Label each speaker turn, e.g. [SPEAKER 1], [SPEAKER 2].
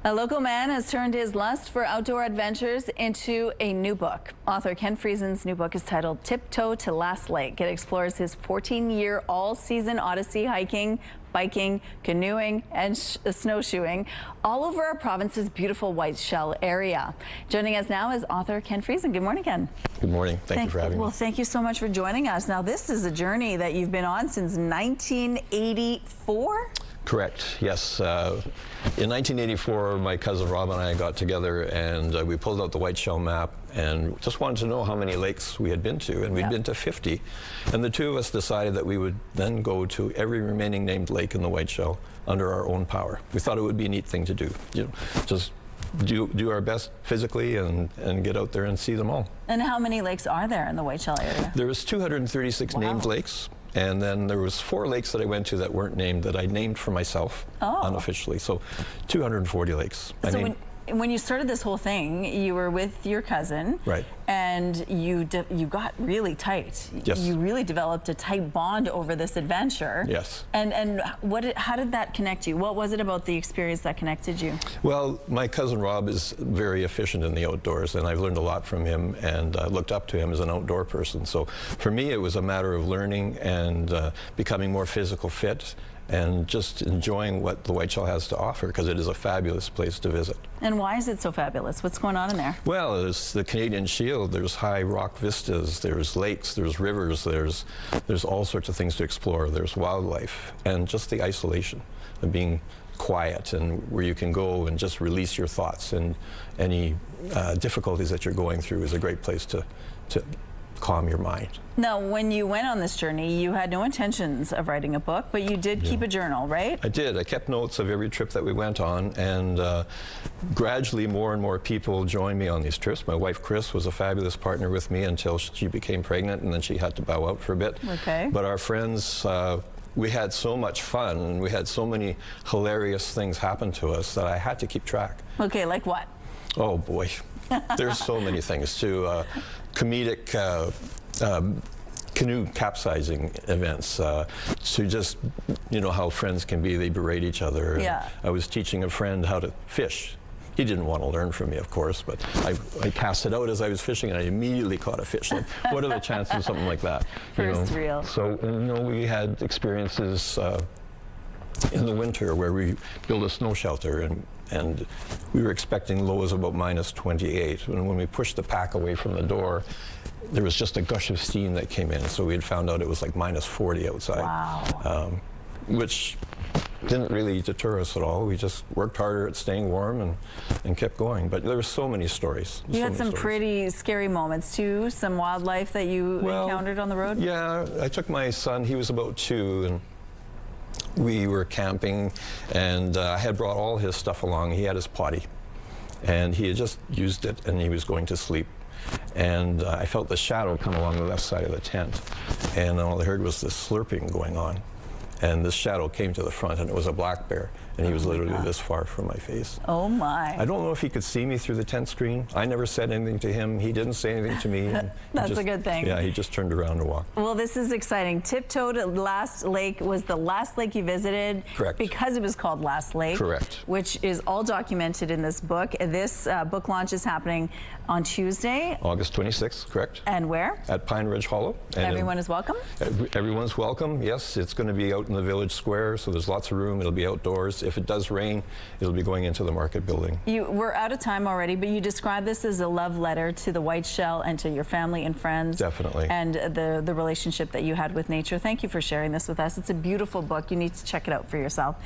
[SPEAKER 1] A local man has turned his lust for outdoor adventures into a new book. Author Ken Friesen's new book is titled Tiptoe to Last Lake. It explores his 14-year all-season odyssey hiking, biking, canoeing, and snowshoeing all over our province's beautiful Whiteshell area. Joining us now is author Ken Friesen. Good morning, Ken.
[SPEAKER 2] Good morning. Thank you for having me.
[SPEAKER 1] Well, thank you so much for joining us. Now, this is a journey that you've been on since 1984?
[SPEAKER 2] Correct, yes. In 1984, my cousin Rob and I got together and we pulled out the Whiteshell map and just wanted to know how many lakes we had been to, and we'd been to 50. And the two of us decided that we would then go to every remaining named lake in the Whiteshell under our own power. We thought it would be a neat thing to do, just do our best physically and get out there and see them all.
[SPEAKER 1] And how many lakes are there in the Whiteshell area?
[SPEAKER 2] There was 236 named lakes. And then there was 4 lakes that I went to that weren't named, that I named for myself unofficially. So 240 lakes.
[SPEAKER 1] So when you started this whole thing, you were with your cousin,
[SPEAKER 2] right?
[SPEAKER 1] And you got really tight.
[SPEAKER 2] Yes.
[SPEAKER 1] You really developed a tight bond over this adventure.
[SPEAKER 2] Yes.
[SPEAKER 1] And how did that connect you? What was it about the experience that connected you?
[SPEAKER 2] Well, my cousin Rob is very efficient in the outdoors, and I've learned a lot from him and looked up to him as an outdoor person. So for me, it was a matter of learning and becoming more physical fit, and just enjoying what the Whiteshell has to offer, because it is a fabulous place to visit.
[SPEAKER 1] And why is it so fabulous? What's going on in there?
[SPEAKER 2] Well, there's the Canadian Shield, there's high rock vistas, there's lakes, there's rivers, there's all sorts of things to explore, there's wildlife, and just the isolation of being quiet and where you can go and just release your thoughts, and any difficulties that you're going through is a great place to calm your mind.
[SPEAKER 1] Now, when you went on this journey, you had no intentions of writing a book, but you did keep a journal, right?
[SPEAKER 2] I did. I kept notes of every trip that we went on, and gradually more and more people joined me on these trips. My wife, Chris, was a fabulous partner with me until she became pregnant, and then she had to bow out for a bit.
[SPEAKER 1] Okay.
[SPEAKER 2] But our friends, we had so much fun, and we had so many hilarious things happen to us that I had to keep track.
[SPEAKER 1] Okay, like what?
[SPEAKER 2] Oh, boy. There's so many things, too. Comedic canoe capsizing events, to just, you know how friends can be, they berate each other.
[SPEAKER 1] Yeah.
[SPEAKER 2] I was teaching a friend how to fish. He didn't want to learn from me, of course, but I cast it out as I was fishing, and I immediately caught a fish. Like, what are the chances of something like that?
[SPEAKER 1] First reel.
[SPEAKER 2] So, we had experiences in the winter where we built a snow shelter, and we were expecting lows of about -28. And when we pushed the pack away from the door, there was just a gush of steam that came in. So we had found out it was like -40 outside.
[SPEAKER 1] Wow.
[SPEAKER 2] Which didn't really deter us at all. We just worked harder at staying warm and kept going. But there were so many stories.
[SPEAKER 1] You had some pretty scary moments too, some wildlife that you encountered on the road?
[SPEAKER 2] Yeah, I took my son, he was about 2, and we were camping, and I had brought all his stuff along. He had his potty, and he had just used it, and he was going to sleep. And I felt the shadow come along the left side of the tent, and all I heard was this slurping going on. And this shadow came to the front, and it was a black bear, and he was literally this far from my face.
[SPEAKER 1] Oh my.
[SPEAKER 2] I don't know if he could see me through the tent screen. I never said anything to him. He didn't say anything to me.
[SPEAKER 1] That's a good thing.
[SPEAKER 2] Yeah, he just turned around and walked.
[SPEAKER 1] Well, this is exciting. Tiptoe to Last Lake was the last lake you visited.
[SPEAKER 2] Correct.
[SPEAKER 1] Because it was called Last Lake.
[SPEAKER 2] Correct.
[SPEAKER 1] Which is all documented in this book. This book launch is happening on Tuesday.
[SPEAKER 2] August 26th, correct.
[SPEAKER 1] And where?
[SPEAKER 2] At Pine Ridge Hollow. And
[SPEAKER 1] everyone is welcome?
[SPEAKER 2] Everyone's welcome, yes. It's going to be out in the village square, so there's lots of room. It'll be outdoors. If it does rain, it'll be going into the market building.
[SPEAKER 1] We're out of time already, but you describe this as a love letter to the Whiteshell and to your family and friends.
[SPEAKER 2] Definitely.
[SPEAKER 1] And the relationship that you had with nature. Thank you for sharing this with us. It's a beautiful book. You need to check it out for yourself.